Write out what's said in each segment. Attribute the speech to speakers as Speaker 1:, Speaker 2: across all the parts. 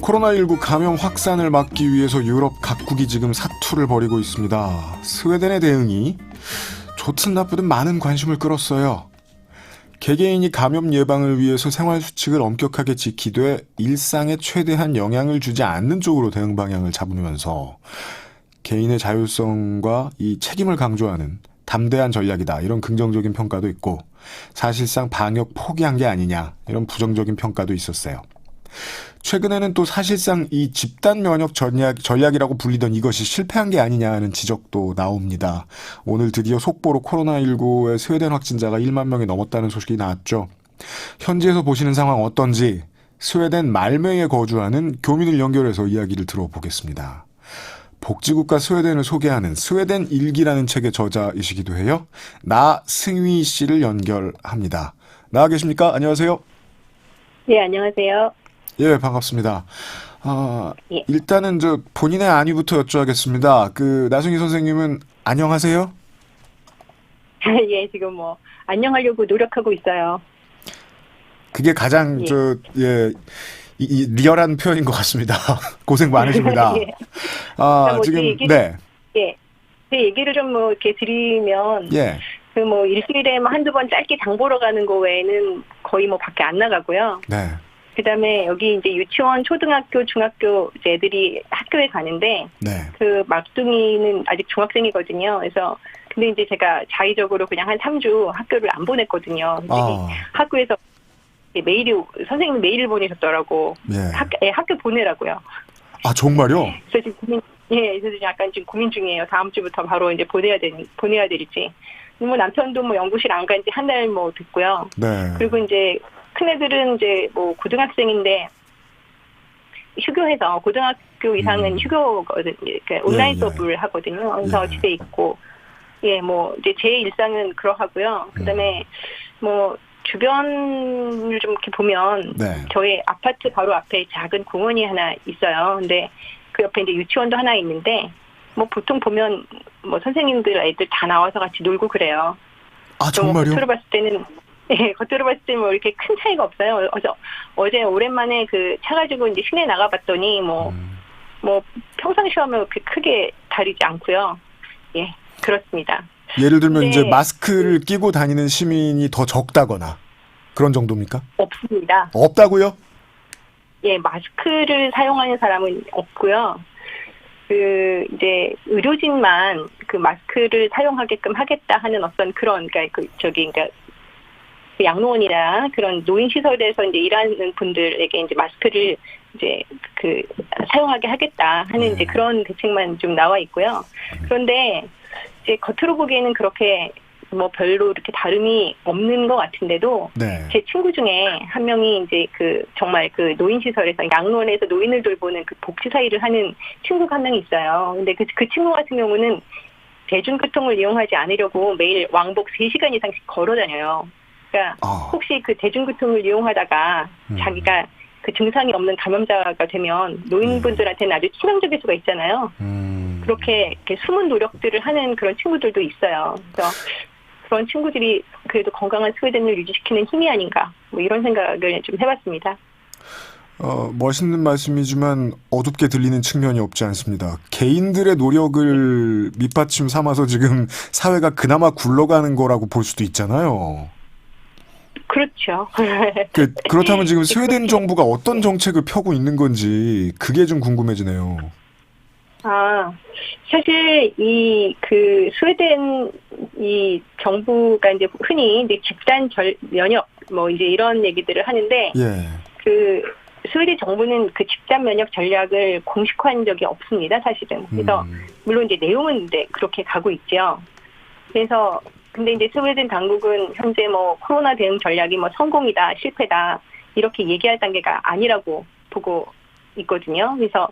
Speaker 1: 코로나19 감염 확산을 막기 위해서 유럽 각국이 지금 사투를 벌이고 있습니다. 스웨덴의 대응이 좋든 나쁘든 많은 관심을 끌었어요. 개개인이 감염 예방을 위해서 생활수칙을 엄격하게 지키되 일상에 최대한 영향을 주지 않는 쪽으로 대응 방향을 잡으면서 개인의 자율성과 이 책임을 강조하는 담대한 전략이다. 이런 긍정적인 평가도 있고 사실상 방역 포기한 게 아니냐. 이런 부정적인 평가도 있었어요. 최근에는 또 사실상 이 집단 면역 전략이라고 불리던 이것이 실패한 게 아니냐 하는 지적도 나옵니다. 오늘 드디어 속보로 코로나19의 스웨덴 확진자가 1만 명이 넘었다는 소식이 나왔죠. 현지에서 보시는 상황 어떤지 스웨덴 말메에 거주하는 교민을 연결해서 이야기를 들어보겠습니다. 복지국가 스웨덴을 소개하는 스웨덴 일기라는 책의 저자이시기도 해요. 나승휘 씨를 연결합니다. 나와 계십니까? 안녕하세요.
Speaker 2: 네, 안녕하세요.
Speaker 1: 예, 반갑습니다.
Speaker 2: 예.
Speaker 1: 일단은 본인의 안위부터 여쭤야겠습니다. 나승휘 선생님은 안녕하세요?
Speaker 2: 예, 지금 안녕하려고 노력하고 있어요.
Speaker 1: 그게 가장,
Speaker 2: 예.
Speaker 1: 이 리얼한 표현인 것 같습니다. 고생 많으십니다.
Speaker 2: 예.
Speaker 1: 지금, 네.
Speaker 2: 예. 제 얘기를 좀 이렇게 드리면,
Speaker 1: 예.
Speaker 2: 일주일에 한두 번 짧게 장 보러 가는 거 외에는 거의 밖에 안 나가고요.
Speaker 1: 네.
Speaker 2: 그 다음에 여기 이제 유치원, 초등학교, 중학교 이제 애들이 학교에 가는데,
Speaker 1: 네.
Speaker 2: 막둥이는 아직 중학생이거든요. 그래서, 근데 이제 제가 자의적으로 그냥 한 3주 학교를 안 보냈거든요. 학교에서 선생님이 메일을 보내셨더라고.
Speaker 1: 예.
Speaker 2: 학교 보내라고요.
Speaker 1: 아, 정말요?
Speaker 2: 그래서 지금 그래서 약간 지금 고민 중이에요. 다음 주부터 바로 이제 보내야 될지. 남편도 연구실 안 간 지 한 달 됐고요.
Speaker 1: 네.
Speaker 2: 그리고 이제 큰애들은 이제 고등학생인데 휴교해서 고등학교 이상은 휴교거든요. 그러니까 온라인 수업을 하거든요. 그래서 집에 있고, 이제 제 일상은 그러하고요. 그다음에 주변을 좀 이렇게 보면 저희 아파트 바로 앞에 작은 공원이 하나 있어요. 근데 그 옆에 이제 유치원도 하나 있는데 보통 보면 선생님들 애들 다 나와서 같이 놀고 그래요.
Speaker 1: 아, 정말요?
Speaker 2: 겉으로 봤을 때는 이렇게 큰 차이가 없어요. 어제 오랜만에 차 가지고 이제 시내 나가봤더니 평상시와 그렇게 크게 다르지 않고요. 예, 그렇습니다.
Speaker 1: 예를 들면 이제 마스크를 끼고 다니는 시민이 더 적다거나 그런 정도입니까?
Speaker 2: 없습니다.
Speaker 1: 없다고요?
Speaker 2: 예, 마스크를 사용하는 사람은 없고요. 이제 의료진만 마스크를 사용하게끔 하겠다 하는 어떤 그런 그러니까 양로원이나 그런 노인시설에서 이제 일하는 분들에게 이제 마스크를 이제 사용하게 하겠다 하는 이제 그런 대책만 좀 나와 있고요. 그런데 이제 겉으로 보기에는 그렇게 별로 이렇게 다름이 없는 것 같은데도 제 친구 중에 한 명이 이제 정말 노인시설에서 양로원에서 노인을 돌보는 복지사 일을 하는 친구가 한 명이 있어요. 근데 그 친구 같은 경우는 대중교통을 이용하지 않으려고 매일 왕복 3시간 이상씩 걸어 다녀요. 그러니까 혹시 대중교통을 이용하다가 자기가 증상이 없는 감염자가 되면 노인분들한테는 아주 치명적일 수가 있잖아요. 그렇게 숨은 노력들을 하는 그런 친구들도 있어요. 그래서 그런 친구들이 그래도 건강한 스웨덴을 유지시키는 힘이 아닌가 이런 생각을 좀 해봤습니다.
Speaker 1: 멋있는 말씀이지만 어둡게 들리는 측면이 없지 않습니다. 개인들의 노력을 밑받침 삼아서 지금 사회가 그나마 굴러가는 거라고 볼 수도 있잖아요.
Speaker 2: 그렇죠.
Speaker 1: 그렇다면 지금 스웨덴 정부가 어떤 정책을 펴고 있는 건지 그게 좀 궁금해지네요.
Speaker 2: 사실 스웨덴 정부가 이제 흔히 이제 집단 면역 이제 이런 얘기들을 하는데 스웨덴 정부는 집단 면역 전략을 공식화한 적이 없습니다, 사실은. 그래서 물론 이제 내용은 이제 그렇게 가고 있죠. 그래서 근데 이제 스웨덴 당국은 현재 코로나 대응 전략이 성공이다, 실패다 이렇게 얘기할 단계가 아니라고 보고 있거든요. 그래서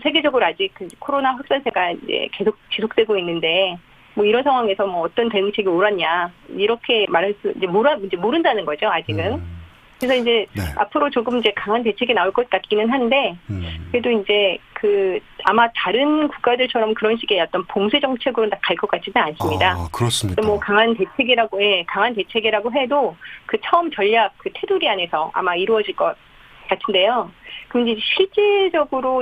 Speaker 2: 세계적으로 아직 코로나 확산세가 이제 계속 지속되고 있는데 이런 상황에서 어떤 대응책이 옳았냐 이렇게 말할 수 이제 모른다는 거죠, 아직은. 그래서 이제 앞으로 조금 이제 강한 대책이 나올 것 같기는 한데 그래도 이제 아마 다른 국가들처럼 그런 식의 어떤 봉쇄 정책으로 갈 것 같지는 않습니다.
Speaker 1: 그렇습니까?
Speaker 2: 강한 대책이라고 해도 처음 전략 테두리 안에서 아마 이루어질 것 같은데요. 그럼 이제 실질적으로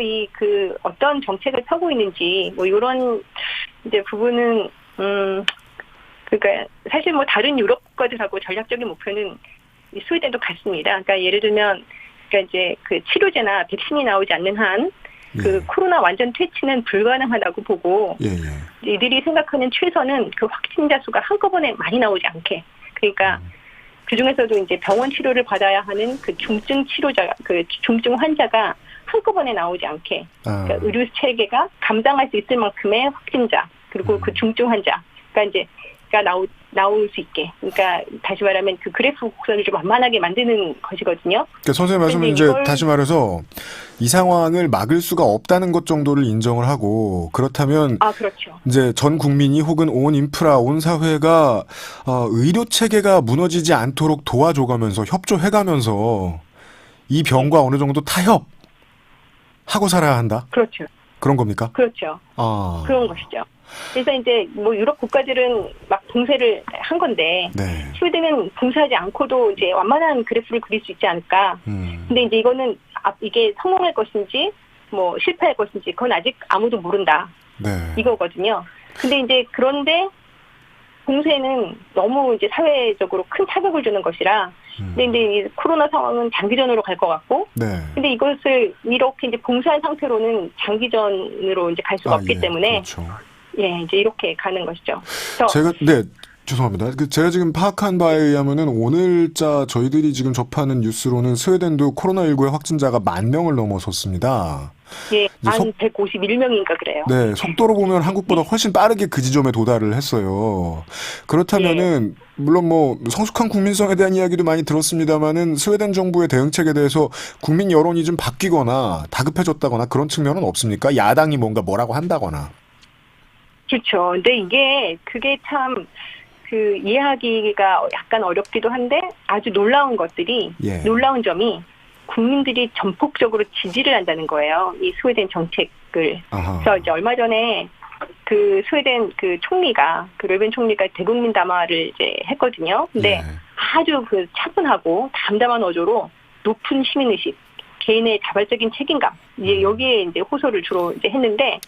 Speaker 2: 어떤 정책을 펴고 있는지, 뭐, 이런, 이제 부분은, 그러니까, 사실 뭐, 다른 유럽 국가들하고 전략적인 목표는 이 스웨덴도 같습니다. 그러니까 예를 들면, 그러니까 이제 그 치료제나 백신이 나오지 않는 한, 코로나 완전 퇴치는 불가능하다고 보고, 이들이 생각하는 최선은 그 확진자 수가 한꺼번에 많이 나오지 않게. 그러니까, 그 중에서도 이제 병원 치료를 받아야 하는 그 중증 환자가 한꺼번에 나오지 않게. 그러니까 의료 체계가 감당할 수 있을 만큼의 확진자, 그리고 그 중증 환자가 이제, 나올 수 있게. 그러니까 다시 말하면 그 그래프 곡선을 좀 완만하게 만드는 것이거든요.
Speaker 1: 그러니까 선생님 말씀은 이제 다시 말해서 이 상황을 막을 수가 없다는 것 정도를 인정을 하고 그렇다면
Speaker 2: 그렇죠.
Speaker 1: 이제 전 국민이 혹은 온 인프라, 온 사회가 의료 체계가 무너지지 않도록 도와줘가면서 협조해가면서 이 병과 어느 정도 타협하고 살아야 한다.
Speaker 2: 그렇죠.
Speaker 1: 그런 겁니까?
Speaker 2: 그렇죠. 그런 것이죠. 그래서 이제 뭐 유럽 국가들은 막 봉쇄를 한 건데 스웨덴은 봉쇄하지 않고도 이제 완만한 그래프를 그릴 수 있지 않을까. 근데 이제 이거는 이게 성공할 것인지 뭐 실패할 것인지 그건 아직 아무도 모른다. 이거거든요. 근데 이제 그런데 봉쇄는 너무 이제 사회적으로 큰 타격을 주는 것이라. 근데 이제 코로나 상황은 장기전으로 갈 것 같고. 근데 이것을 이렇게 이제 봉쇄한 상태로는 장기전으로 이제 갈 수가 없기 때문에.
Speaker 1: 그렇죠.
Speaker 2: 이제 이렇게 가는 것이죠.
Speaker 1: 죄송합니다. 제가 지금 파악한 바에 의하면은 오늘자 저희들이 지금 접하는 뉴스로는 스웨덴도 코로나19의 확진자가 10,000명을 넘어섰습니다.
Speaker 2: 한 151명인가 그래요.
Speaker 1: 네, 속도로 보면 한국보다 훨씬 빠르게 그 지점에 도달을 했어요. 그렇다면은 물론 뭐 성숙한 국민성에 대한 이야기도 많이 들었습니다만은 스웨덴 정부의 대응책에 대해서 국민 여론이 좀 바뀌거나 다급해졌다거나 그런 측면은 없습니까? 야당이 뭐라고 한다거나.
Speaker 2: 그렇죠. 근데 그게 참 이해하기가 약간 어렵기도 한데 아주 놀라운 놀라운 점이 국민들이 전폭적으로 지지를 한다는 거예요. 이 스웨덴 정책을. 그래서 이제 얼마 전에 그 스웨덴 총리가 르벤 총리가 대국민 담화를 이제 했거든요. 근데 아주 차분하고 담담한 어조로 높은 시민의식, 개인의 자발적인 책임감, 이제 여기에 이제 호소를 주로 이제 했는데.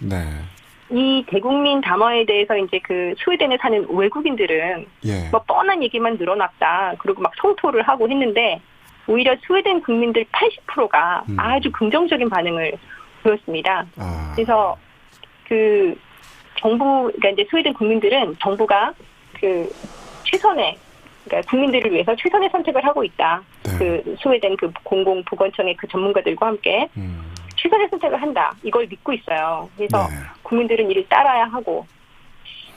Speaker 2: 이 대국민 담화에 대해서 이제 스웨덴에 사는 외국인들은 뭐 뻔한 얘기만 늘어났다. 그리고 막 성토를 하고 했는데 오히려 스웨덴 국민들 80%가 아주 긍정적인 반응을 보였습니다. 그래서 그러니까 이제 스웨덴 국민들은 정부가 최선의 그러니까 국민들을 위해서 최선의 선택을 하고 있다. 스웨덴 공공보건청의 전문가들과 함께 최선의 선택을 한다. 이걸 믿고 있어요. 그래서 국민들은 이를 따라야 하고,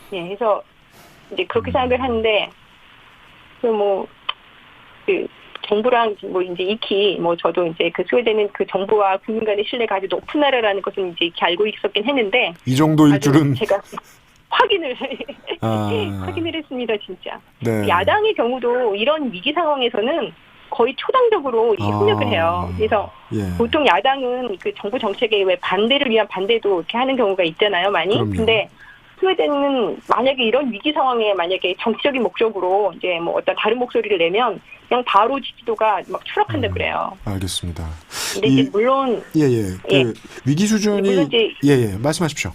Speaker 2: 그래서 이제 그렇게 생각을 하는데, 정부랑 이제 익히 저도 이제 스웨덴은 정부와 국민 간의 신뢰가 아주 높은 나라라는 것은 이제 익히 알고 있었긴 했는데,
Speaker 1: 이 정도일 줄은
Speaker 2: 제가 확인을 했습니다, 진짜. 야당의 경우도 이런 위기 상황에서는 거의 초당적으로 협력을 해요. 그래서 보통 야당은 정부 정책에 왜 반대를 위한 반대도 이렇게 하는 경우가 있잖아요, 많이. 근데 스웨덴은 만약에 이런 위기 상황에 만약에 정치적인 목적으로 이제 뭐 어떤 다른 목소리를 내면 그냥 바로 지지도가 막 추락한다 그래요.
Speaker 1: 알겠습니다.
Speaker 2: 근데 이제 물론
Speaker 1: 위기 수준이 말씀하십시오.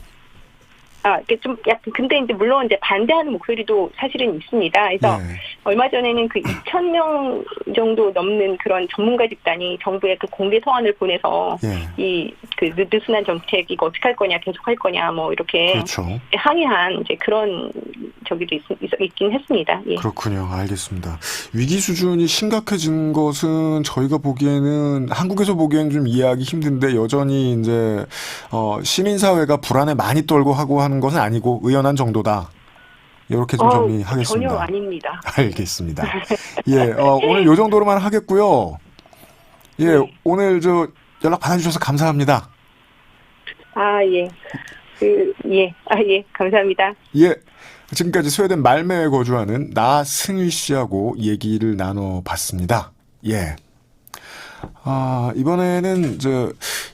Speaker 2: 이게 좀 약간 근데 이제 물론 이제 반대하는 목소리도 사실은 있습니다. 그래서 얼마 전에는 2,000명 정도 넘는 그런 전문가 집단이 정부에 공개 서한을 보내서 이 느슨한 정책 이거 어떻게 할 거냐, 계속 할 거냐, 뭐 이렇게 항의한 이제 그런 저기도 있긴 했습니다.
Speaker 1: 그렇군요. 알겠습니다. 위기 수준이 심각해진 것은 저희가 보기에는 한국에서 보기에는 좀 이해하기 힘든데 여전히 이제 시민사회가 불안에 많이 떨고 하고 하는 것은 아니고 의연한 정도다. 이렇게 좀 정리하겠습니다.
Speaker 2: 전혀 아닙니다.
Speaker 1: 알겠습니다. 오늘 요 정도로만 하겠고요. 오늘 연락 받아주셔서 감사합니다.
Speaker 2: 감사합니다.
Speaker 1: 지금까지 스웨덴 말메에 거주하는 나승희 씨하고 얘기를 나눠봤습니다. 이번에는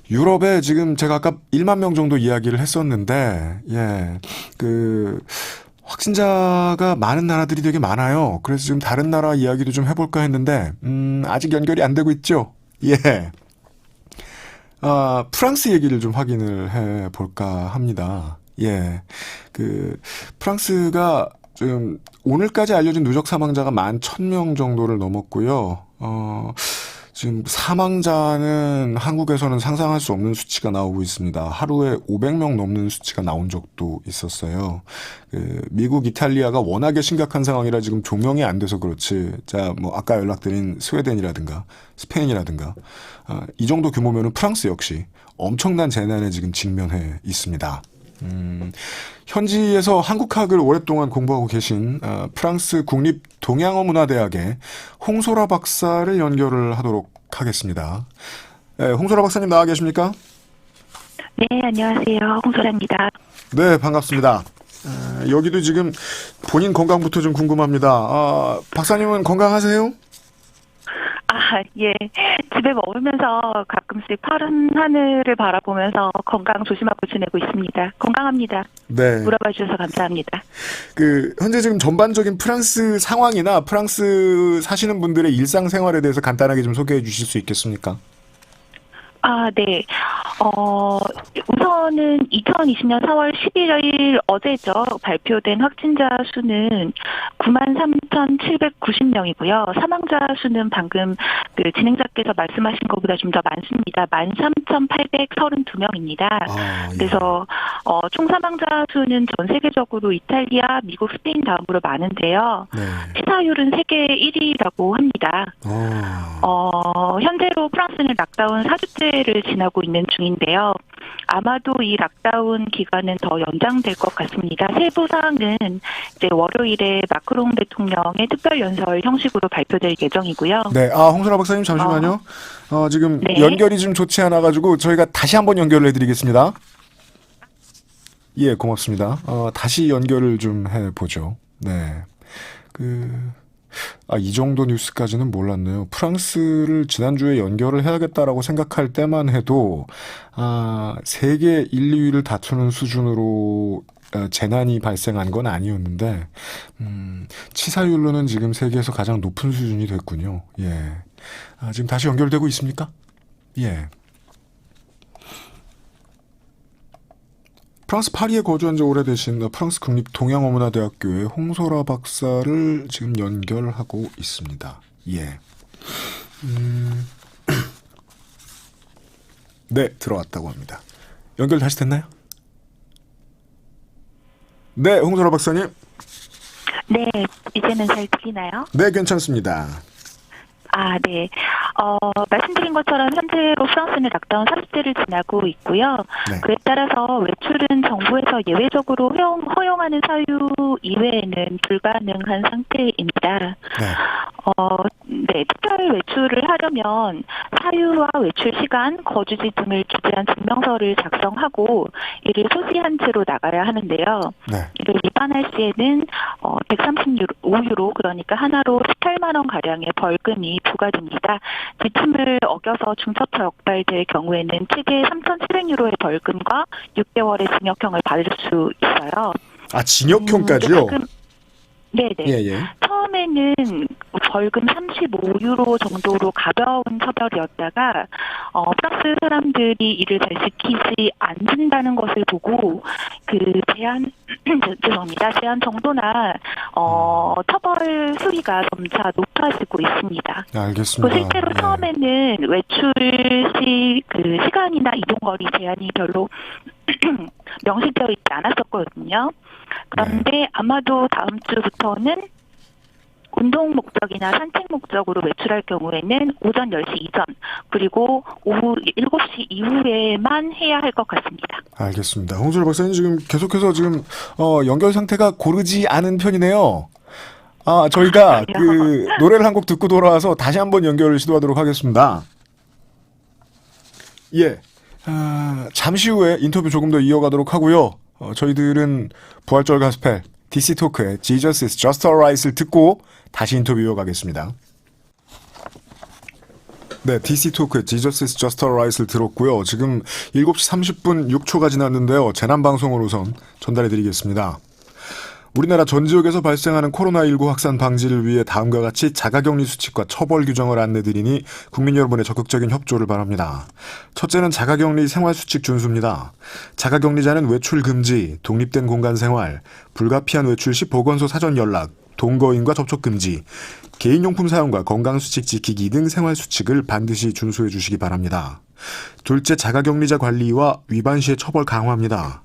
Speaker 1: 유럽에 지금 제가 아까 1만 명 정도 이야기를 했었는데, 확진자가 많은 나라들이 되게 많아요. 그래서 지금 다른 나라 이야기도 좀 해볼까 했는데, 아직 연결이 안 되고 있죠? 프랑스 얘기를 좀 확인을 해 볼까 합니다. 예. 프랑스가 지금 오늘까지 알려진 누적 사망자가 11,000명 정도를 넘었고요. 지금 사망자는 한국에서는 상상할 수 없는 수치가 나오고 있습니다. 하루에 500명 넘는 수치가 나온 적도 있었어요. 미국, 이탈리아가 워낙에 심각한 상황이라 지금 조명이 안 돼서 그렇지. 자, 아까 연락드린 스웨덴이라든가 스페인이라든가, 이 정도 규모면은 프랑스 역시 엄청난 재난에 지금 직면해 있습니다. 현지에서 한국학을 오랫동안 공부하고 계신 프랑스 국립 동양어문화대학의 홍소라 박사를 연결을 하도록 하겠습니다. 네, 홍소라 박사님 나와 계십니까?
Speaker 3: 네, 안녕하세요. 홍소라입니다.
Speaker 1: 네, 반갑습니다. 여기도 지금 본인 건강부터 좀 궁금합니다. 박사님은 건강하세요?
Speaker 3: 예. 집에 머물면서 가끔씩 파란 하늘을 바라보면서 건강 조심하고 지내고 있습니다. 건강합니다.
Speaker 1: 네.
Speaker 3: 물어봐 주셔서 감사합니다.
Speaker 1: 현재 지금 전반적인 프랑스 상황이나 프랑스 사시는 분들의 일상생활에 대해서 간단하게 좀 소개해 주실 수 있겠습니까?
Speaker 3: 네. 우선은 2020년 4월 11일 어제죠. 발표된 확진자 수는 93,790명이고요. 사망자 수는 방금 진행자께서 말씀하신 것보다 좀 더 많습니다. 13,832명입니다.
Speaker 1: 예.
Speaker 3: 그래서 총 사망자 수는 전 세계적으로 이탈리아, 미국, 스페인 다음으로 많은데요.
Speaker 1: 네.
Speaker 3: 치사율은 세계 1위라고 합니다. 현재로 프랑스는 락다운 4주째 를 지나고 있는 중인데요. 아마도 이 락다운 기간은 더 연장될 것 같습니다. 세부 사항은 이제 월요일에 마크롱 대통령의 특별 연설 형식으로 발표될 예정이고요.
Speaker 1: 네, 홍소라 박사님 잠시만요. 지금
Speaker 3: 네.
Speaker 1: 연결이 좀 좋지 않아 가지고 저희가 다시 한번 연결을 해드리겠습니다. 예, 고맙습니다. 다시 연결을 좀 해보죠. 네, 이 정도 뉴스까지는 몰랐네요. 프랑스를 지난주에 연결을 해야겠다라고 생각할 때만 해도, 세계 1, 2위를 다투는 수준으로 재난이 발생한 건 아니었는데, 치사율로는 지금 세계에서 가장 높은 수준이 됐군요. 예. 지금 다시 연결되고 있습니까? 예. 프랑스 파리에 거주한 지 오래되신 프랑스 국립 동양어문화대학교의 홍소라 박사를 지금 연결하고 있습니다. 예. 네, 들어왔다고 합니다. 연결 다시 됐나요? 네, 홍소라 박사님.
Speaker 3: 네, 이제는 잘 들리나요?
Speaker 1: 네, 괜찮습니다.
Speaker 3: 네. 말씀드린 것처럼 현재로 프랑스는 락다운 40대를 지나고 있고요.
Speaker 1: 네.
Speaker 3: 그에 따라서 외출은 정부에서 예외적으로 허용하는 사유 이외에는 불가능한 상태입니다.
Speaker 1: 네.
Speaker 3: 특별 외출을 하려면 사유와 외출 시간, 거주지 등을 기재한 증명서를 작성하고 이를 소지한 채로 나가야 하는데요.
Speaker 1: 네.
Speaker 3: 이를 위반할 시에는 135유로 그러니까 하나로 18만 원 가량의 벌금이 부과됩니다. 지침을 어겨서 중처처 역발될 경우에는 최대 3,700유로의 벌금과 6개월의 징역형을 받을 수 있어요.
Speaker 1: 징역형까지요?
Speaker 3: 네네.
Speaker 1: 예.
Speaker 3: 처음에는 벌금 35유로 정도로 가벼운 처벌이었다가 프랑스 사람들이 이를 잘 지키지 않는다는 것을 보고 제한 정도나 처벌 수위가 점차 높아지고 있습니다.
Speaker 1: 알겠습니다.
Speaker 3: 실제로 처음에는 외출 시 시간이나 이동거리 제한이 별로 명시되어 있지 않았었거든요. 그런데 아마도 다음 주부터는 운동 목적이나 산책 목적으로 외출할 경우에는 오전 10시 이전 그리고 오후 7시 이후에만 해야 할 것 같습니다.
Speaker 1: 알겠습니다. 홍소라 박사님 지금 계속해서 지금 연결 상태가 고르지 않은 편이네요. 저희가 노래를 한 곡 듣고 돌아와서 다시 한번 연결을 시도하도록 하겠습니다. 예. 잠시 후에 인터뷰 조금 더 이어가도록 하고요. 저희들은 부활절 가스펠 DC 토크의 Jesus is Just Alright을 듣고 다시 인터뷰 이어가겠습니다. 네, DC 토크의 Jesus is Just Alright을 들었고요. 지금 7시 30분 6초가 지났는데요. 재난방송으로선 전달해드리겠습니다. 우리나라 전 지역에서 발생하는 코로나19 확산 방지를 위해 다음과 같이 자가격리 수칙과 처벌 규정을 안내드리니 국민 여러분의 적극적인 협조를 바랍니다. 첫째는 자가격리 생활수칙 준수입니다. 자가격리자는 외출 금지, 독립된 공간 생활, 불가피한 외출 시 보건소 사전 연락, 동거인과 접촉 금지, 개인용품 사용과 건강수칙 지키기 등 생활수칙을 반드시 준수해 주시기 바랍니다. 둘째, 자가격리자 관리와 위반 시의 처벌 강화입니다.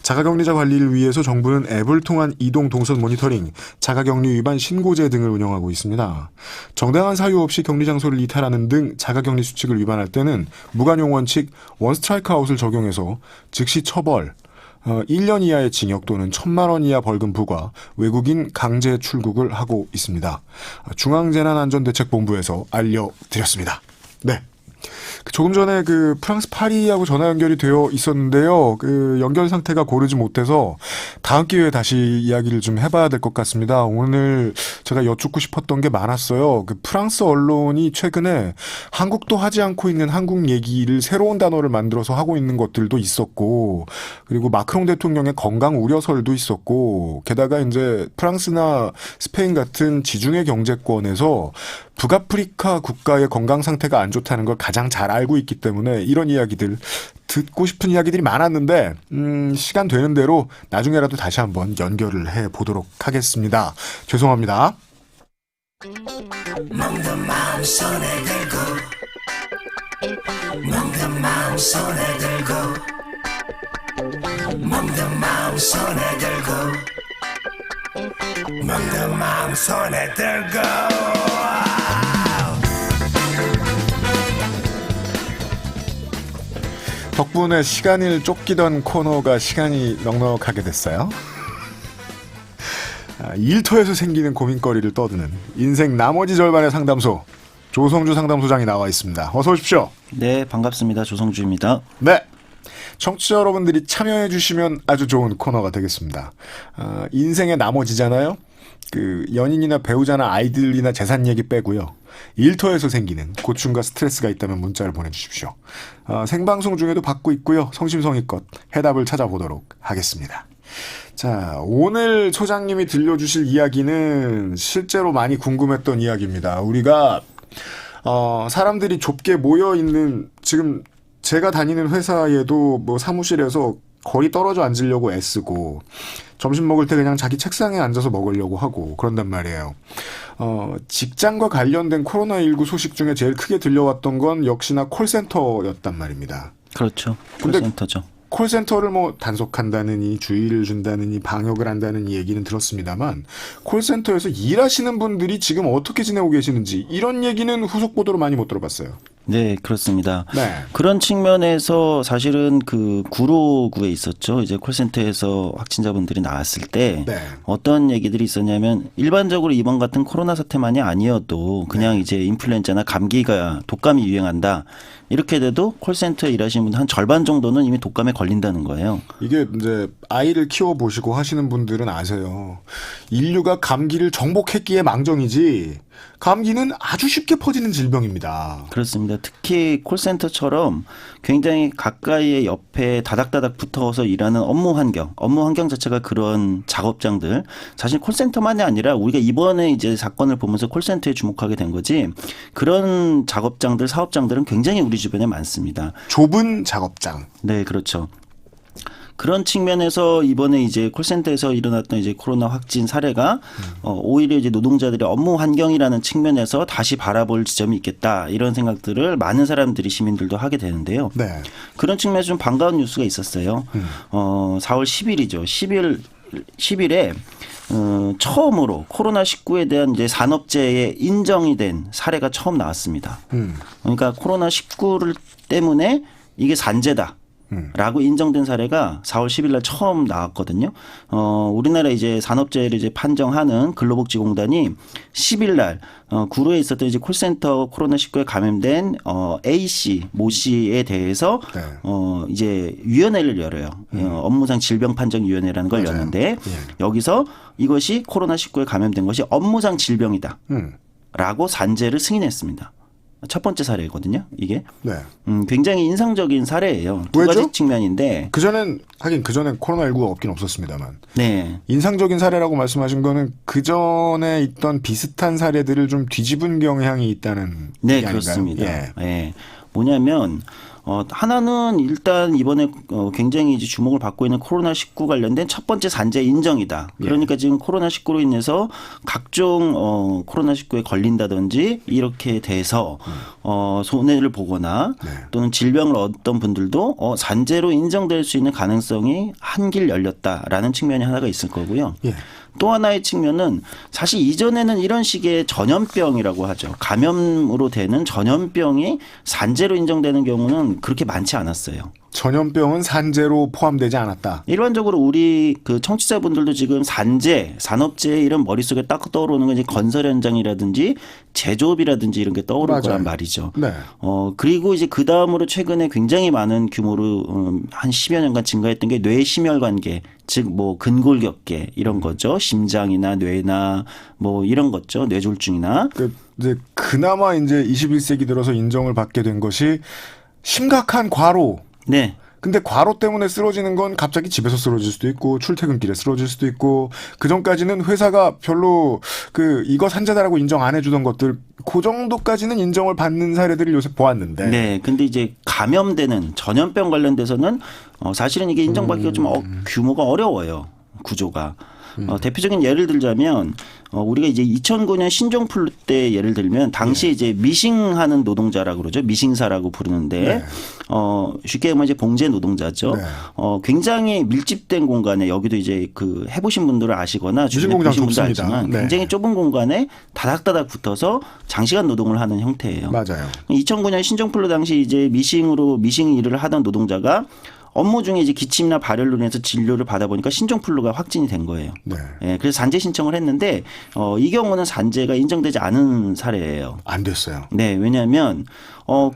Speaker 1: 자가격리자 관리를 위해서 정부는 앱을 통한 이동 동선 모니터링, 자가격리 위반 신고제 등을 운영하고 있습니다. 정당한 사유 없이 격리 장소를 이탈하는 등 자가격리 수칙을 위반할 때는 무관용 원칙 원스트라이크 아웃을 적용해서 즉시 처벌, 1년 이하의 징역 또는 1,000만 원 이하 벌금 부과, 외국인 강제 출국을 하고 있습니다. 중앙재난안전대책본부에서 알려드렸습니다. 네. 조금 전에 프랑스 파리하고 전화 연결이 되어 있었는데요. 연결 상태가 고르지 못해서 다음 기회에 다시 이야기를 좀 해봐야 될 것 같습니다. 오늘 제가 여쭙고 싶었던 게 많았어요. 프랑스 언론이 최근에 한국도 하지 않고 있는 한국 얘기를 새로운 단어를 만들어서 하고 있는 것들도 있었고, 그리고 마크롱 대통령의 건강 우려설도 있었고, 게다가 이제 프랑스나 스페인 같은 지중해 경제권에서 북아프리카 국가의 건강 상태가 안 좋다는 걸 가장 잘 알고 있기 때문에 이런 이야기들, 듣고 싶은 이야기들이 많았는데 시간 되는 대로 나중에라도 다시 한번 연결을 해보도록 하겠습니다. 죄송합니다.
Speaker 4: 먹는 마음 손에 들고 먹는 마음 손에 들고 먹는 마음 손에 들고 먹는 마음 손에 들고
Speaker 1: 덕분에 시간을 쫓기던 코너가 시간이 넉넉하게 됐어요. 일터에서 생기는 고민거리를 떠드는 인생 나머지 절반의 상담소, 조성주 상담소장이 나와 있습니다. 어서 오십시오.
Speaker 5: 네, 반갑습니다. 조성주입니다.
Speaker 1: 네. 청취자 여러분들이 참여해 주시면 아주 좋은 코너가 되겠습니다. 인생의 나머지잖아요. 연인이나 배우자나 아이들이나 재산 얘기 빼고요. 일터에서 생기는 고충과 스트레스가 있다면 문자를 보내주십시오. 생방송 중에도 받고 있고요. 성심성의껏 해답을 찾아보도록 하겠습니다. 자, 오늘 소장님이 들려주실 이야기는 실제로 많이 궁금했던 이야기입니다. 우리가 사람들이 좁게 모여있는, 지금 제가 다니는 회사에도 사무실에서 거리 떨어져 앉으려고 애쓰고, 점심 먹을 때 그냥 자기 책상에 앉아서 먹으려고 하고 그런단 말이에요. 직장과 관련된 코로나19 소식 중에 제일 크게 들려왔던 건 역시나 콜센터였단 말입니다.
Speaker 5: 그렇죠.
Speaker 1: 근데
Speaker 5: 콜센터죠.
Speaker 1: 콜센터를 단속한다느니 주의를 준다느니 방역을 한다는 얘기는 들었습니다만, 콜센터에서 일하시는 분들이 지금 어떻게 지내고 계시는지 이런 얘기는 후속 보도로 많이 못 들어봤어요.
Speaker 5: 네, 그렇습니다.
Speaker 1: 네.
Speaker 5: 그런 측면에서 사실은 구로구에 있었죠. 이제 콜센터에서 확진자분들이 나왔을 때
Speaker 1: 네.
Speaker 5: 어떤 얘기들이 있었냐면, 일반적으로 이번 같은 코로나 사태만이 아니어도 그냥 이제 인플루엔자나 감기가, 독감이 유행한다, 이렇게 돼도 콜센터에 일하시는 분들 한 절반 정도는 이미 독감에 걸린다는 거예요.
Speaker 1: 이게 이제 아이를 키워보시고 하시는 분들은 아세요. 인류가 감기를 정복했기에 망정이지 감기는 아주 쉽게 퍼지는 질병입니다.
Speaker 5: 그렇습니다. 특히 콜센터처럼 굉장히 가까이에 옆에 다닥다닥 붙어서 일하는 업무 환경 자체가 그런 작업장들, 사실 콜센터만이 아니라 우리가 이번에 이제 사건을 보면서 콜센터에 주목하게 된 거지, 그런 작업장들, 사업장들은 굉장히 우리 주변에 많습니다.
Speaker 1: 좁은 작업장.
Speaker 5: 네, 그렇죠. 그런 측면에서 이번에 이제 콜센터에서 일어났던 이제 코로나 확진 사례가 오히려 이제 노동자들의 업무 환경이라는 측면에서 다시 바라볼 지점이 있겠다, 이런 생각들을 많은 사람들이, 시민들도 하게 되는데요.
Speaker 1: 네.
Speaker 5: 그런 측면에서 좀 반가운 뉴스가 있었어요. 4월 10일이죠. 10일에 처음으로 코로나19에 대한 이제 산업재해에 인정이 된 사례가 처음 나왔습니다. 그러니까 코로나19를 때문에 이게 산재다 라고 인정된 사례가 4월 10일 날 처음 나왔거든요. 우리나라 이제 산업재해를 이제 판정하는 근로복지공단이 10일 날 구로에 있었던 이제 콜센터 코로나19에 감염된 A 씨, 모 씨에 대해서
Speaker 1: 네.
Speaker 5: 이제 위원회를 열어요. 업무상 질병판정위원회라는 걸 여는데, 여기서 이것이 코로나19에 감염된 것이 업무상 질병이다 라고 산재를 승인했습니다. 첫 번째 사례거든요. 이게
Speaker 1: 네.
Speaker 5: 굉장히 인상적인 사례예요. 두
Speaker 1: 왜죠?
Speaker 5: 가지 측면인데.
Speaker 1: 그전엔 코로나19가 없긴 없었습니다만
Speaker 5: 네.
Speaker 1: 인상적인 사례라고 말씀하신 거는 그전에 있던 비슷한 사례들을 좀 뒤집은 경향이 있다는
Speaker 5: 네,
Speaker 1: 얘기 아닌가요?
Speaker 5: 그렇습니다.
Speaker 1: 예.
Speaker 5: 예. 뭐냐면 하나는 일단 이번에 굉장히 이제 주목을 받고 있는 코로나19 관련된 첫 번째 산재 인정이다. 그러니까 지금 코로나19로 인해서 각종 코로나19에 걸린다든지 이렇게 돼서 손해를 보거나
Speaker 1: 네.
Speaker 5: 또는 질병을 얻던 분들도 산재로 인정될 수 있는 가능성이 한길 열렸다라는 측면이 하나가 있을 거고요.
Speaker 1: 예.
Speaker 5: 또 하나의 측면은 사실 이전에는 이런 식의 전염병이라고 하죠. 감염으로 되는 전염병이 산재로 인정되는 경우는 그렇게 많지 않았어요.
Speaker 1: 전염병은 산재로 포함되지 않았다.
Speaker 5: 일반적으로 우리 그 청취자분들도 지금 산재, 산업재해 이런 머릿속에 딱 떠오르는 건 이제 건설 현장이라든지 제조업이라든지 이런 게 떠오를
Speaker 1: 맞아요.
Speaker 5: 거란 말이죠.
Speaker 1: 네.
Speaker 5: 그리고 이제 그 다음으로 최근에 굉장히 많은 규모로 한 10여 년간 증가했던 게 뇌심혈관계, 즉 뭐 근골격계 이런 거죠. 심장이나 뇌나 뭐 이런 거죠. 뇌졸중이나.
Speaker 1: 이제 그나마 이제 21세기 들어서 인정을 받게 된 것이 심각한 과로.
Speaker 5: 네.
Speaker 1: 근데 과로 때문에 쓰러지는 건 갑자기 집에서 쓰러질 수도 있고 출퇴근길에 쓰러질 수도 있고 그전까지는 회사가 별로 이거 산재다라고 인정 안 해주던 것들 그 정도까지는 인정을 받는 사례들을 요새 보았는데.
Speaker 5: 네. 근데 이제 감염되는 전염병 관련돼서는 사실은 이게 인정받기가 좀 규모가 어려워요. 구조가. 대표적인 예를 들자면 우리가 이제 2009년 신종플루 때 예를 들면 당시 이제 미싱하는 노동자라고 그러죠. 미싱사라고 부르는데
Speaker 1: 네.
Speaker 5: 쉽게 말하면 이제 봉제 노동자죠.
Speaker 1: 네.
Speaker 5: 굉장히 밀집된 공간에 여기도 이제 해보신 분들은 아시거나 주변에
Speaker 1: 미싱공장
Speaker 5: 보신 분도
Speaker 1: 좁습니다.
Speaker 5: 알지만
Speaker 1: 네.
Speaker 5: 굉장히 좁은 공간에 다닥다닥 붙어서 장시간 노동을 하는 형태예요.
Speaker 1: 맞아요.
Speaker 5: 2009년 신종플루 당시 이제 미싱 일을 하던 노동자가 업무 중에 이제 기침이나 발열로 인해서 진료를 받아보니까 신종플루가 확진이 된 거예요.
Speaker 1: 네.
Speaker 5: 예, 그래서 산재 신청을 했는데 이 경우는 산재가 인정되지 않은 사례예요.
Speaker 1: 안 됐어요.
Speaker 5: 네, 왜냐하면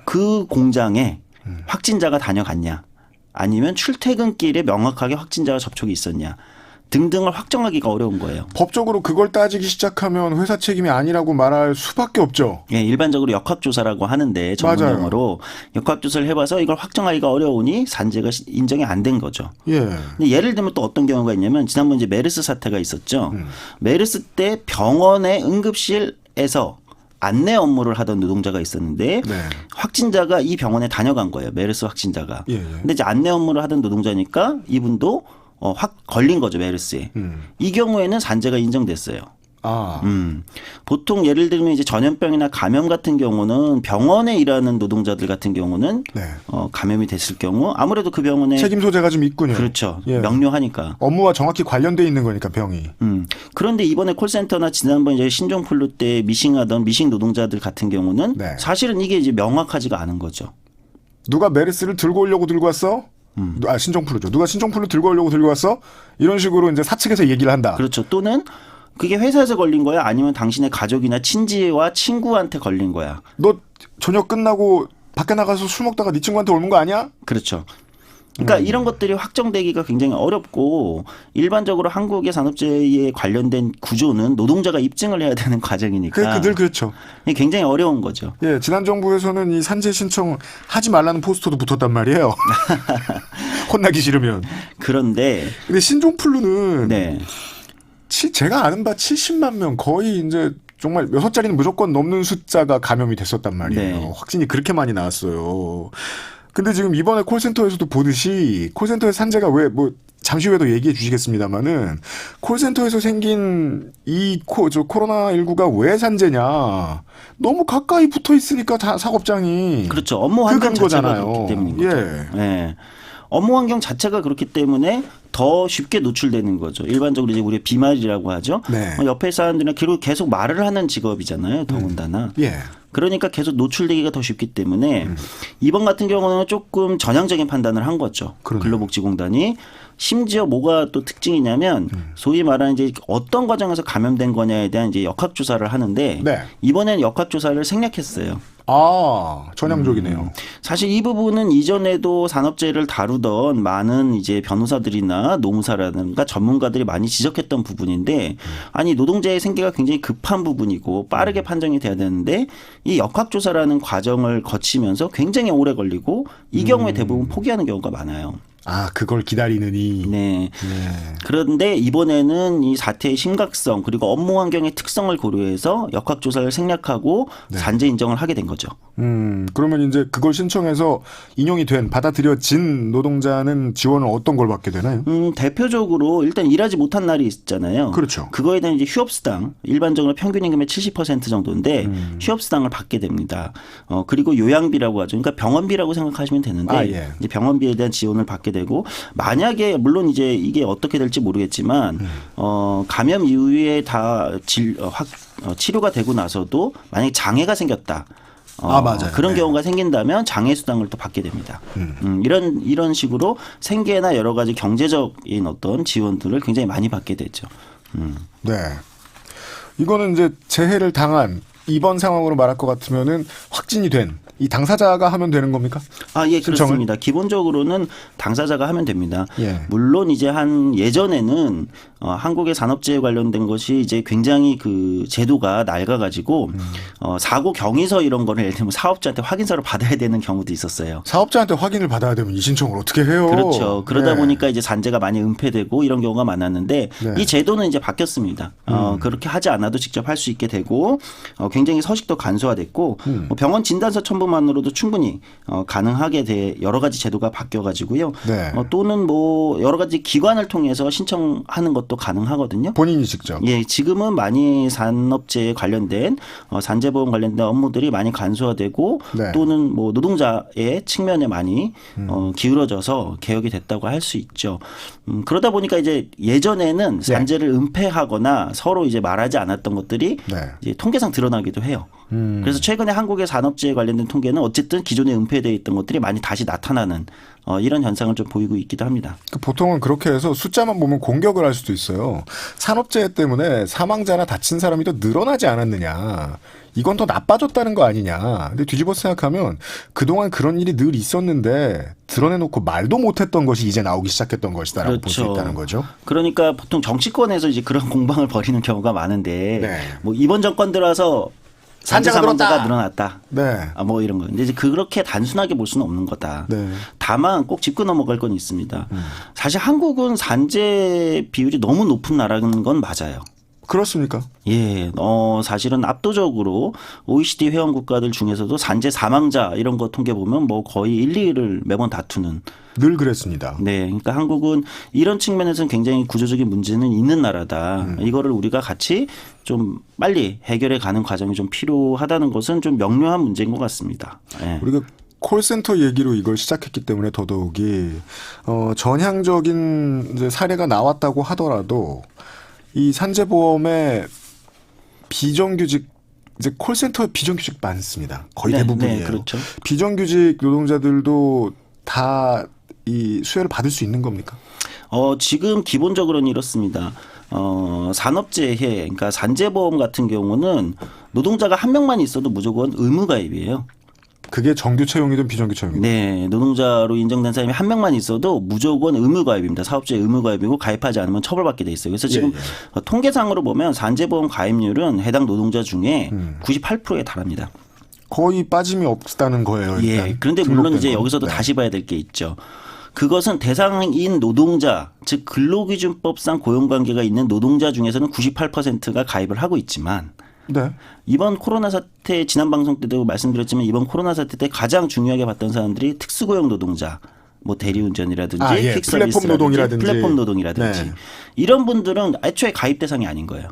Speaker 5: 그 공장에 확진자가 다녀갔냐, 아니면 출퇴근길에 명확하게 확진자와 접촉이 있었냐 등등을 확정하기가 어려운 거예요.
Speaker 1: 법적으로 그걸 따지기 시작하면 회사 책임이 아니라고 말할 수밖에 없죠.
Speaker 5: 예, 일반적으로 역학조사라고 하는데 전문용어로 역학조사를 해봐서 이걸 확정하기가 어려우니 산재가 인정이 안 된 거죠.
Speaker 1: 예.
Speaker 5: 근데 예를 들면 또 어떤 경우가 있냐면 지난번 이제 메르스 사태가 있었죠. 메르스 때 병원의 응급실에서 안내 업무를 하던 노동자가 있었는데
Speaker 1: 네.
Speaker 5: 확진자가 이 병원에 다녀간 거예요. 메르스 확진자가.
Speaker 1: 예, 예.
Speaker 5: 근데 이제 안내 업무를 하던 노동자니까 이분도 확 걸린 거죠, 메르스에. 이 경우에는 산재가 인정됐어요.
Speaker 1: 아.
Speaker 5: 보통 예를 들면 이제 전염병이나 감염 같은 경우는 병원에 일하는 노동자들 같은 경우는
Speaker 1: 네.
Speaker 5: 감염이 됐을 경우 아무래도 그 병원에
Speaker 1: 책임 소재가 좀 있군요.
Speaker 5: 그렇죠.
Speaker 1: 예.
Speaker 5: 명료하니까.
Speaker 1: 업무와 정확히 관련돼 있는 거니까 병이.
Speaker 5: 그런데 이번에 콜센터나 지난번 이제 신종플루 때 미싱하던 미싱 노동자들 같은 경우는
Speaker 1: 네.
Speaker 5: 사실은 이게 이제 명확하지가 않은 거죠.
Speaker 1: 누가 메르스를 들고 오려고 들고 왔어? 신종플루죠. 누가 신종플루 들고 오려고 들고 왔어? 이런 식으로 이제 사측에서 얘기를 한다.
Speaker 5: 그렇죠. 또는 그게 회사에서 걸린 거야? 아니면 당신의 가족이나 친지와 친구한테 걸린 거야?
Speaker 1: 너 저녁 끝나고 밖에 나가서 술 먹다가 네 친구한테 옮은 거 아니야?
Speaker 5: 그렇죠. 그러니까 이런 것들이 확정되기가 굉장히 어렵고 일반적으로 한국의 산업재해에 관련된 구조는 노동자가 입증을 해야 되는 과정이니까
Speaker 1: 늘 그렇죠.
Speaker 5: 이게 굉장히 어려운 거죠.
Speaker 1: 예, 지난 정부에서는 이 산재 신청 하지 말라는 포스터도 붙었단 말이에요. 혼나기 싫으면.
Speaker 5: 그런데
Speaker 1: 근데 신종플루는
Speaker 5: 네.
Speaker 1: 제가 아는 바 70만 명 거의 이제 정말 6자리는 무조건 넘는 숫자가 감염이 됐었단 말이에요.
Speaker 5: 네.
Speaker 1: 확진이 그렇게 많이 나왔어요. 근데 지금 이번에 콜센터에서도 보듯이 콜센터의 산재가 왜 잠시 후에도 얘기해 주시겠습니다만은 콜센터에서 생긴 이 코로나19가 왜 산재냐. 너무 가까이 붙어 있으니까 작업장이.
Speaker 5: 그렇죠. 업무 환경 자체가
Speaker 1: 거잖아요.
Speaker 5: 그렇기 때문인 거죠.
Speaker 1: 예.
Speaker 5: 네. 업무 환경 자체가 그렇기 때문에 더 쉽게 노출되는 거죠. 일반적으로 이제 우리가 비말이라고 하죠.
Speaker 1: 네.
Speaker 5: 옆에 사람들이나 계속 말을 하는 직업이잖아요. 더군다나.
Speaker 1: 예.
Speaker 5: 그러니까 계속 노출되기가 더 쉽기 때문에 이번 같은 경우는 조금 전향적인 판단을 한 거죠.
Speaker 1: 그러네요.
Speaker 5: 근로복지공단이 심지어 뭐가 또 특징이냐면 소위 말하는 이제 어떤 과정에서 감염된 거냐에 대한 이제 역학조사를 하는데
Speaker 1: 네.
Speaker 5: 이번에는 역학조사를 생략했어요.
Speaker 1: 아, 전향적이네요.
Speaker 5: 사실 이 부분은 이전에도 산업재해를 다루던 많은 이제 변호사들이나 노무사라든가 전문가들이 많이 지적했던 부분인데 아니 노동자의 생계가 굉장히 급한 부분이고 빠르게 판정이 돼야 되는데 이 역학조사라는 과정을 거치면서 굉장히 오래 걸리고 이 경우에 대부분 포기하는 경우가 많아요.
Speaker 1: 아, 그걸 기다리느니.
Speaker 5: 네. 그런데 이번에는 이 사태의 심각성 그리고 업무 환경의 특성을 고려해서 역학조사를 생략하고 산재 인정을 하게 된 거죠.
Speaker 1: 그러면 이제 그걸 신청해서 인용이 된, 받아들여진 노동자는 지원을 어떤 걸 받게 되나요?
Speaker 5: 대표적으로 일단 일하지 못한 날이 있잖아요.
Speaker 1: 그렇죠.
Speaker 5: 그거에 대한 이제 휴업수당, 일반적으로 평균 임금의 70% 정도인데 휴업수당을 받게 됩니다. 그리고 요양비라고 하죠. 그러니까 병원비라고 생각하시면 되는데 이제 병원비에 대한 지원을 받게 되고 만약에 물론 이제 이게 어떻게 될지 모르겠지만 감염 이후에 다 치료가 되고 나서도 만약에 장애가 생겼다.
Speaker 1: 맞아요.
Speaker 5: 그런 경우가 생긴다면 장애 수당을 또 받게 됩니다. 이런 식으로 생계나 여러 가지 경제적인 어떤 지원들을 굉장히 많이 받게 되죠.
Speaker 1: 네. 이거는 이제 재해를 당한 이번 상황으로 말할 것 같으면은 확진이 된 이 당사자가 하면 되는 겁니까?
Speaker 5: 예,
Speaker 1: 신청을?
Speaker 5: 그렇습니다. 기본적으로는 당사자가 하면 됩니다.
Speaker 1: 예.
Speaker 5: 물론 이제 예전에는 한국의 산업재해 관련된 것이 이제 굉장히 그 제도가 낡아가지고 사고 경위서 이런 거를 예를 들면 사업자한테 확인서를 받아야 되는 경우도 있었어요.
Speaker 1: 사업자한테 확인을 받아야 되면 이 신청을 어떻게 해요?
Speaker 5: 그렇죠. 그러다
Speaker 1: 네.
Speaker 5: 보니까 이제 산재가 많이 은폐되고 이런 경우가 많았는데
Speaker 1: 네.
Speaker 5: 이 제도는 이제 바뀌었습니다. 그렇게 하지 않아도 직접 할 수 있게 되고 굉장히 서식도 간소화됐고 병원 진단서 첨부만으로도 충분히 가능하게 돼 여러 가지 제도가 바뀌어가지고요.
Speaker 1: 네.
Speaker 5: 또는 뭐 여러 가지 기관을 통해서 신청하는 것도 가능하거든요.
Speaker 1: 본인이 직접.
Speaker 5: 예, 지금은 많이 산업재해 관련된 산재보험 관련된 업무들이 많이 간소화되고
Speaker 1: 네.
Speaker 5: 또는 뭐 노동자의 측면에 많이 기울어져서 개혁이 됐다고 할 수 있죠. 그러다 보니까 이제 예전에는 산재를 은폐하거나 서로 이제 말하지 않았던 것들이
Speaker 1: 네.
Speaker 5: 이제 통계상 드러나기도 해요. 그래서 최근에 한국의 산업재해 관련된 통계는 어쨌든 기존에 은폐되어 있던 것들이 많이 다시 나타나는 이런 현상을 좀 보이고 있기도 합니다.
Speaker 1: 보통은 그렇게 해서 숫자만 보면 공격을 할 수도 있어요. 산업재해 때문에 사망자나 다친 사람이 더 늘어나지 않았느냐. 이건 더 나빠졌다는 거 아니냐. 근데 뒤집어 생각하면 그동안 그런 일이 늘 있었는데 드러내놓고 말도 못했던 것이 이제 나오기 시작했던 것이다라고 볼 수
Speaker 5: 그렇죠.
Speaker 1: 있다는 거죠.
Speaker 5: 그러니까 보통 정치권에서 이제 그런 공방을 벌이는 경우가 많은데
Speaker 1: 네.
Speaker 5: 뭐 이번 정권 들어서 산재
Speaker 1: 산재가
Speaker 5: 사망자가
Speaker 1: 늘었다.
Speaker 5: 늘어났다.
Speaker 1: 네.
Speaker 5: 뭐 이런 거. 근데 이제 그렇게 단순하게 볼 수는 없는 거다.
Speaker 1: 네.
Speaker 5: 다만 꼭 짚고 넘어갈 건 있습니다. 사실 한국은 산재 비율이 너무 높은 나라는 건 맞아요.
Speaker 1: 그렇습니까?
Speaker 5: 예, 사실은 압도적으로 OECD 회원 국가들 중에서도 산재 사망자 이런 거 통계 보면 뭐 거의 1, 2위를 매번 다투는.
Speaker 1: 늘 그랬습니다.
Speaker 5: 네, 그러니까 한국은 이런 측면에서는 굉장히 구조적인 문제는 있는 나라다. 이거를 우리가 같이 좀 빨리 해결해 가는 과정이 좀 필요하다는 것은 좀 명료한 문제인 것 같습니다. 예.
Speaker 1: 우리가 콜센터 얘기로 이걸 시작했기 때문에 더더욱이 전향적인 이제 사례가 나왔다고 하더라도 이 산재보험의 비정규직 이제 콜센터 비정규직 많습니다. 거의
Speaker 5: 네,
Speaker 1: 대부분이에요.
Speaker 5: 네, 그렇죠.
Speaker 1: 비정규직 노동자들도 다 이 수혜를 받을 수 있는 겁니까?
Speaker 5: 지금 기본적으로는 이렇습니다. 산업재해, 그러니까 산재보험 같은 경우는 노동자가 한 명만 있어도 무조건 의무가입이에요.
Speaker 1: 그게 정규 채용이든 비정규 채용이든.
Speaker 5: 네, 노동자로 인정된 사람이 한 명만 있어도 무조건 의무가입입니다. 사업주의 의무가입이고 가입하지 않으면 처벌받게 돼 있어요. 그래서 지금 통계상으로 보면 산재보험 가입률은 해당 노동자 중에 98%에 달합니다.
Speaker 1: 거의 빠짐이 없다는 거예요. 일단.
Speaker 5: 예. 그런데 물론 이제
Speaker 1: 건.
Speaker 5: 여기서도
Speaker 1: 네.
Speaker 5: 다시 봐야 될 게 있죠. 그것은 대상인 노동자, 즉 근로기준법상 고용관계가 있는 노동자 중에서는 98%가 가입을 하고 있지만
Speaker 1: 네.
Speaker 5: 이번 코로나 사태 지난 방송 때도 말씀드렸지만 이번 코로나 사태 때 가장 중요하게 봤던 사람들이 특수고용 노동자, 뭐 대리운전이라든지
Speaker 1: 플랫폼 노동이라든지
Speaker 5: 플랫폼 노동이라든지
Speaker 1: 네.
Speaker 5: 이런 분들은 애초에 가입 대상이 아닌 거예요.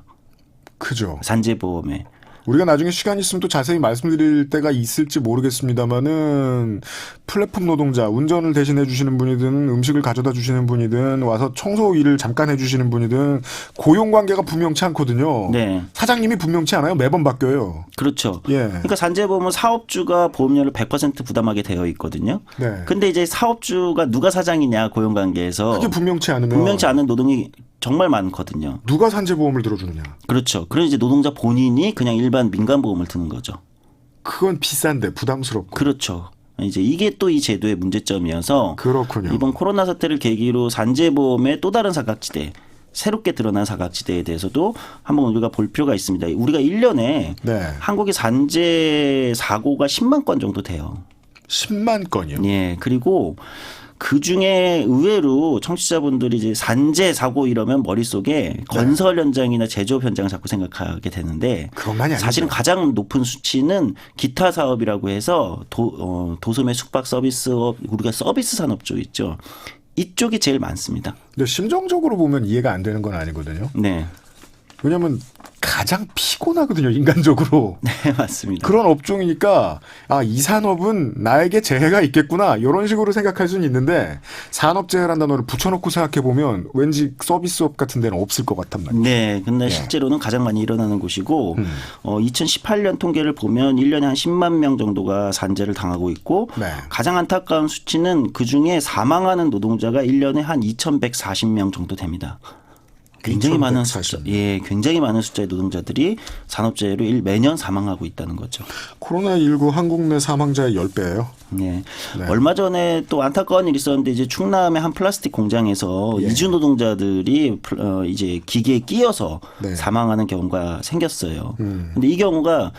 Speaker 1: 그죠.
Speaker 5: 산재보험에.
Speaker 1: 우리가 나중에 시간 있으면 또 자세히 말씀드릴 때가 있을지 모르겠습니다만은 플랫폼 노동자, 운전을 대신해 주시는 분이든 음식을 가져다 주시는 분이든 와서 청소 일을 잠깐 해주시는 분이든 고용관계가 분명치 않거든요.
Speaker 5: 네.
Speaker 1: 사장님이 분명치 않아요. 매번 바뀌어요.
Speaker 5: 그렇죠.
Speaker 1: 예.
Speaker 5: 그러니까 산재보험은 사업주가 보험료를 100% 부담하게 되어 있거든요.
Speaker 1: 네.
Speaker 5: 근데 이제 사업주가 누가 사장이냐 고용관계에서
Speaker 1: 그게 분명치 않으면
Speaker 5: 분명치 않은 노동이 정말 많거든요.
Speaker 1: 누가 산재보험을 들어주느냐.
Speaker 5: 그렇죠. 그래서 이제 노동자 본인이 그냥 일반 민간보험을 드는 거죠.
Speaker 1: 그건 비싼데 부담스럽고.
Speaker 5: 그렇죠. 이제 이게 또 이 제도의 문제점이어서
Speaker 1: 그렇군요.
Speaker 5: 이번 코로나 사태를 계기로 산재보험의 또 다른 사각지대, 새롭게 드러난 사각지대에 대해서도 한번 우리가 볼 필요가 있습니다. 우리가 1년에
Speaker 1: 네.
Speaker 5: 한국의 산재 사고가 10만 건 정도 돼요.
Speaker 1: 10만 건이요.
Speaker 5: 예. 그리고 그 중에 의외로 청취자분들이 이제 산재 사고 이러면 머릿속에 건설 현장이나 제조업 현장을 자꾸 생각하게 되는데
Speaker 1: 그것만이 아니죠.
Speaker 5: 사실은 가장 높은 수치는 기타 사업이라고 해서 도소매 숙박 서비스업, 우리가 서비스 산업 쪽 있죠. 이쪽이 제일 많습니다.
Speaker 1: 근데 심정적으로 보면 이해가 안 되는 건 아니거든요.
Speaker 5: 네.
Speaker 1: 왜냐하면 가장 피곤하거든요. 인간적으로.
Speaker 5: 네, 맞습니다.
Speaker 1: 그런 업종이니까 아, 이 산업은 나에게 재해가 있겠구나 이런 식으로 생각할 수는 있는데 산업재해라는 단어를 붙여놓고 생각해보면 왠지 서비스업 같은 데는 없을 것 같단 말이에요.
Speaker 5: 네. 근데
Speaker 1: 예.
Speaker 5: 실제로는 가장 많이 일어나는 곳이고 2018년 통계를 보면 1년에 한 10만 명 정도가 산재를 당하고 있고
Speaker 1: 네.
Speaker 5: 가장 안타까운 수치는 그중에 사망하는 노동자가 1년에 한 2,140명 정도 됩니다. 굉장히 많은 숫자,
Speaker 1: 2,140.
Speaker 5: 예, 굉장히 많은 숫자의 노동자들이 산업재해로 매년 사망하고 있다는 거죠.
Speaker 1: 코로나19 한국 내 사망자의 10배예요.
Speaker 5: 네.
Speaker 1: 네.
Speaker 5: 얼마 전에 또 안타까운 일이 있었는데 이제 충남의 한 플라스틱 공장에서
Speaker 1: 예.
Speaker 5: 이주 노동자들이 이제 기계에 끼어서
Speaker 1: 네.
Speaker 5: 사망하는 경우가 생겼어요. 근데 이 경우가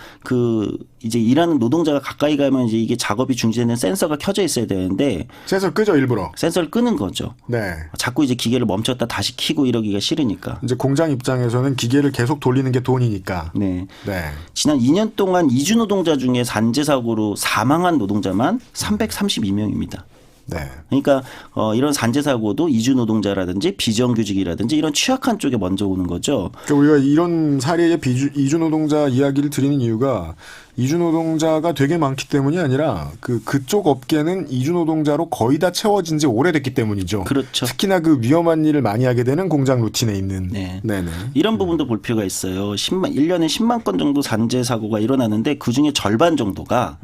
Speaker 5: 이제 일하는 노동자가 가까이 가면 이제 이게 작업이 중지되는 센서가 켜져 있어야 되는데
Speaker 1: 센서 끄죠 일부러.
Speaker 5: 센서를 끄는 거죠.
Speaker 1: 네.
Speaker 5: 자꾸 이제 기계를 멈췄다 다시 켜고 이러기가 싫으니까.
Speaker 1: 이제 공장 입장에서는 기계를 계속 돌리는 게 돈이니까.
Speaker 5: 네.
Speaker 1: 네.
Speaker 5: 지난 2년 동안 이주 노동자 중에 산재 사고로 사망한 노동자만 332명입니다.
Speaker 1: 네.
Speaker 5: 그러니까 이런 산재 사고도 이주 노동자라든지 비정규직이라든지 이런 취약한 쪽에 먼저 오는 거죠.
Speaker 1: 그러니까 우리가 이런 사례의 이주 노동자 이야기를 드리는 이유가 이주 노동자가 되게 많기 때문이 아니라 그쪽 업계는 이주 노동자로 거의 다 채워진 지 오래됐기 때문이죠.
Speaker 5: 그렇죠.
Speaker 1: 특히나 그 위험한 일을 많이 하게 되는 공장 루틴에 있는.
Speaker 5: 네.
Speaker 1: 네네.
Speaker 5: 이런 부분도 볼 필요가 있어요. 1년에 10만 건 정도 산재 사고가 일어나는데 그중에 절반 정도가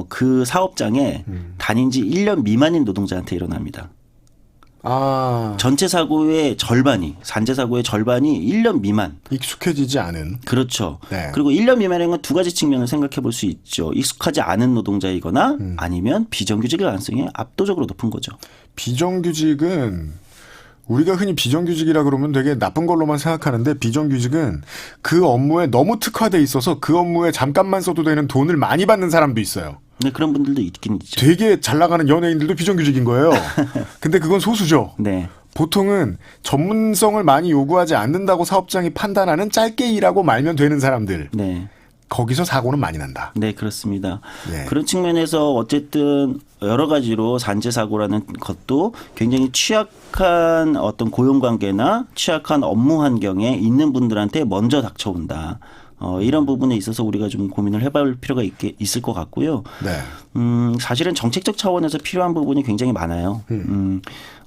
Speaker 5: 그 사업장에 다닌 지 1년 미만인 노동자한테 일어납니다.
Speaker 1: 아.
Speaker 5: 전체 사고의 절반이, 산재 사고의 절반이 1년 미만.
Speaker 1: 익숙해지지 않은.
Speaker 5: 그렇죠.
Speaker 1: 네.
Speaker 5: 그리고 1년 미만인 건 두 가지 측면을 생각해 볼 수 있죠. 익숙하지 않은 노동자이거나 아니면 비정규직의 가능성이 압도적으로 높은 거죠.
Speaker 1: 비정규직은 우리가 흔히 비정규직이라 그러면 되게 나쁜 걸로만 생각하는데 비정규직은 그 업무에 너무 특화돼 있어서 그 업무에 잠깐만 써도 되는 돈을 많이 받는 사람도 있어요.
Speaker 5: 네, 그런 분들도 있긴 있죠.
Speaker 1: 되게 잘 나가는 연예인들도 비정규직인 거예요. 근데 그건 소수죠.
Speaker 5: 네.
Speaker 1: 보통은 전문성을 많이 요구하지 않는다고 사업장이 판단하는 짧게 일하고 말면 되는 사람들.
Speaker 5: 네.
Speaker 1: 거기서 사고는 많이 난다.
Speaker 5: 네, 그렇습니다.
Speaker 1: 예.
Speaker 5: 그런 측면에서 어쨌든 여러 가지로 산재 사고라는 것도 굉장히 취약한 어떤 고용 관계나 취약한 업무 환경에 있는 분들한테 먼저 닥쳐온다. 이런 부분에 있어서 우리가 좀 고민을 해볼 필요가 있을 것 같고요.
Speaker 1: 네.
Speaker 5: 사실은 정책적 차원에서 필요한 부분이 굉장히 많아요.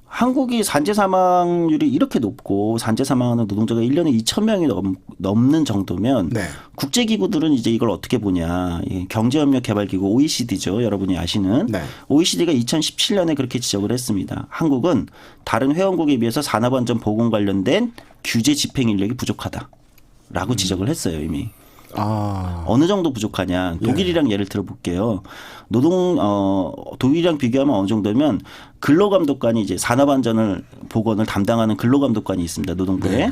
Speaker 5: 한국이 산재 사망률이 이렇게 높고 산재 사망하는 노동자가 1년에 2,000명이 넘는 정도면
Speaker 1: 네.
Speaker 5: 국제기구들은 이제 이걸 어떻게 보냐. 경제협력개발기구 OECD죠. 여러분이 아시는.
Speaker 1: 네.
Speaker 5: OECD가 2017년에 그렇게 지적을 했습니다. 한국은 다른 회원국에 비해서 산업안전 보건 관련된 규제 집행 인력이 부족하다라고 지적을 했어요. 이미.
Speaker 1: 아.
Speaker 5: 어느 정도 부족하냐. 독일이랑 예를 들어볼게요. 독일이랑 비교하면 어느 정도면 근로감독관이 이제 산업안전을 보건을 담당하는 근로감독관이 있습니다. 노동부에.
Speaker 1: 네.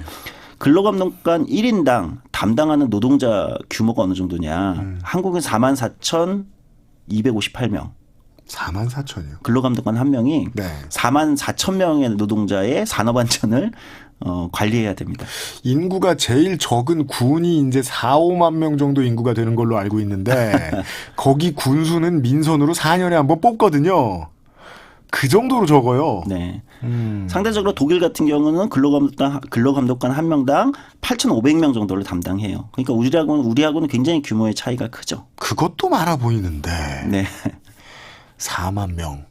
Speaker 5: 근로감독관 1인당 담당하는 노동자 규모가 어느 정도냐. 한국은 44,258명.
Speaker 1: 44,000이요.
Speaker 5: 근로감독관 한 명이
Speaker 1: 네.
Speaker 5: 44,000명의 노동자의 산업안전을 관리해야 됩니다.
Speaker 1: 인구가 제일 적은 군이 이제 4, 5만 명 정도 인구가 되는 걸로 알고 있는데 거기 군수는 민선으로 4년에 한 번 뽑거든요. 그 정도로 적어요.
Speaker 5: 네. 상대적으로 독일 같은 경우는 근로감독관 한 명당 8,500명 정도를 담당해요. 그러니까 우리하고는 굉장히 규모의 차이가 크죠.
Speaker 1: 그것도 많아 보이는데.
Speaker 5: 네.
Speaker 1: 4만 명.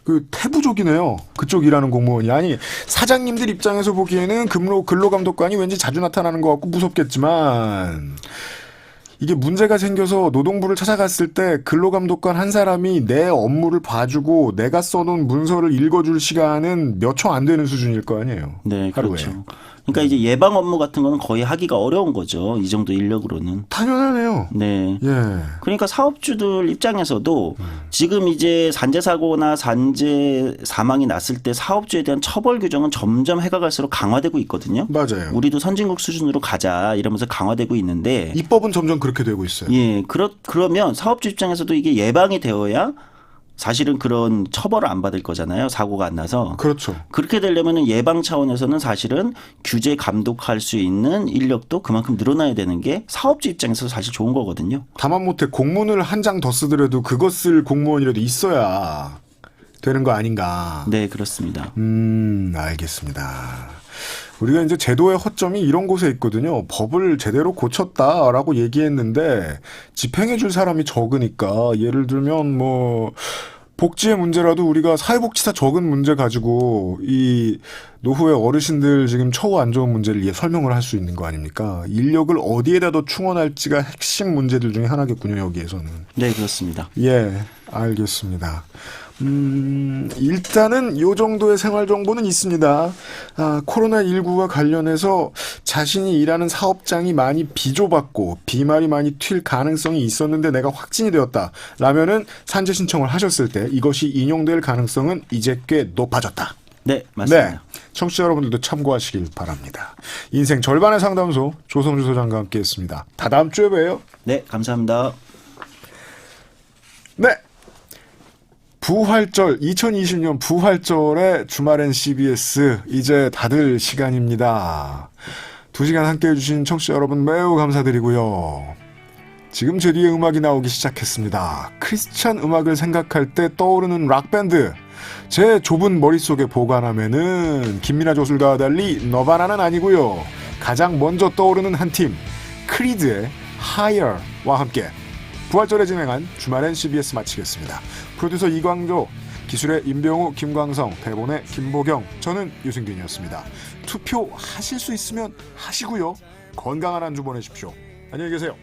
Speaker 1: 그 태부족이네요. 그쪽 일하는 공무원이. 아니 사장님들 입장에서 보기에는 근로감독관이 왠지 자주 나타나는 것 같고 무섭겠지만 이게 문제가 생겨서 노동부를 찾아갔을 때 근로감독관 한 사람이 내 업무를 봐주고 내가 써놓은 문서를 읽어줄 시간은 몇 초 안 되는 수준일 거 아니에요.
Speaker 5: 네,
Speaker 1: 하루에.
Speaker 5: 그렇죠. 그러니까 이제 예방 업무 같은 거는 거의 하기가 어려운 거죠. 이 정도 인력으로는.
Speaker 1: 당연하네요.
Speaker 5: 네.
Speaker 1: 예.
Speaker 5: 그러니까 사업주들 입장에서도 지금 이제 산재 사고나 산재 사망이 났을 때 사업주에 대한 처벌 규정은 점점 해가 갈수록 강화되고 있거든요.
Speaker 1: 맞아요.
Speaker 5: 우리도 선진국 수준으로 가자 이러면서 강화되고 있는데
Speaker 1: 입법은 점점 그렇게 되고 있어요.
Speaker 5: 예, 그러면 사업주 입장에서도 이게 예방이 되어야 사실은 그런 처벌을 안 받을 거잖아요. 사고가 안 나서.
Speaker 1: 그렇죠.
Speaker 5: 그렇게 되려면 예방 차원에서는 사실은 규제 감독할 수 있는 인력도 그만큼 늘어나야 되는 게 사업주 입장에서 사실 좋은 거거든요.
Speaker 1: 다만 못해 공문을 한 장 더 쓰더라도 그것 쓸 공무원이라도 있어야 되는 거 아닌가.
Speaker 5: 네, 그렇습니다.
Speaker 1: 알겠습니다. 우리가 이제 제도의 허점이 이런 곳에 있거든요. 법을 제대로 고쳤다라고 얘기했는데 집행해 줄 사람이 적으니까 예를 들면 뭐 복지의 문제라도 우리가 사회복지사 적은 문제 가지고 이 노후의 어르신들 지금 처우 안 좋은 문제를 설명을 할 수 있는 거 아닙니까? 인력을 어디에다 더 충원할지가 핵심 문제들 중에 하나겠군요, 여기에서는.
Speaker 5: 네, 그렇습니다.
Speaker 1: 예, 알겠습니다. 일단은 요 정도의 생활 정보는 있습니다. 코로나19와 관련해서 자신이 일하는 사업장이 많이 비조받고 비말이 많이 튈 가능성이 있었는데 내가 확진이 되었다. 라면은 산재 신청을 하셨을 때 이것이 인용될 가능성은 이제 꽤 높아졌다.
Speaker 5: 네, 맞습니다.
Speaker 1: 네, 청취자 여러분들도 참고하시길 바랍니다. 인생 절반의 상담소 조성주 소장과 함께했습니다. 다 다음 주에 봬요.
Speaker 5: 네, 감사합니다.
Speaker 1: 네. 부활절 2020년 부활절의 주말엔 CBS 이제 다들 시간입니다. 2시간 함께해 주신 청취자 여러분 매우 감사드리고요. 지금 제 뒤에 음악이 나오기 시작했습니다. 크리스찬 음악을 생각할 때 떠오르는 락밴드 제 좁은 머릿속에 보관하면은 김민아 조술가와 달리 너바나는 아니고요. 가장 먼저 떠오르는 한 팀 크리드의 Higher와 함께 부활절에 진행한 주말엔 CBS 마치겠습니다. 프로듀서 이광조, 기술의 임병우, 김광성, 대본의 김보경, 저는 유승균이었습니다. 투표하실 수 있으면 하시고요. 건강한 한 주 보내십시오. 안녕히 계세요.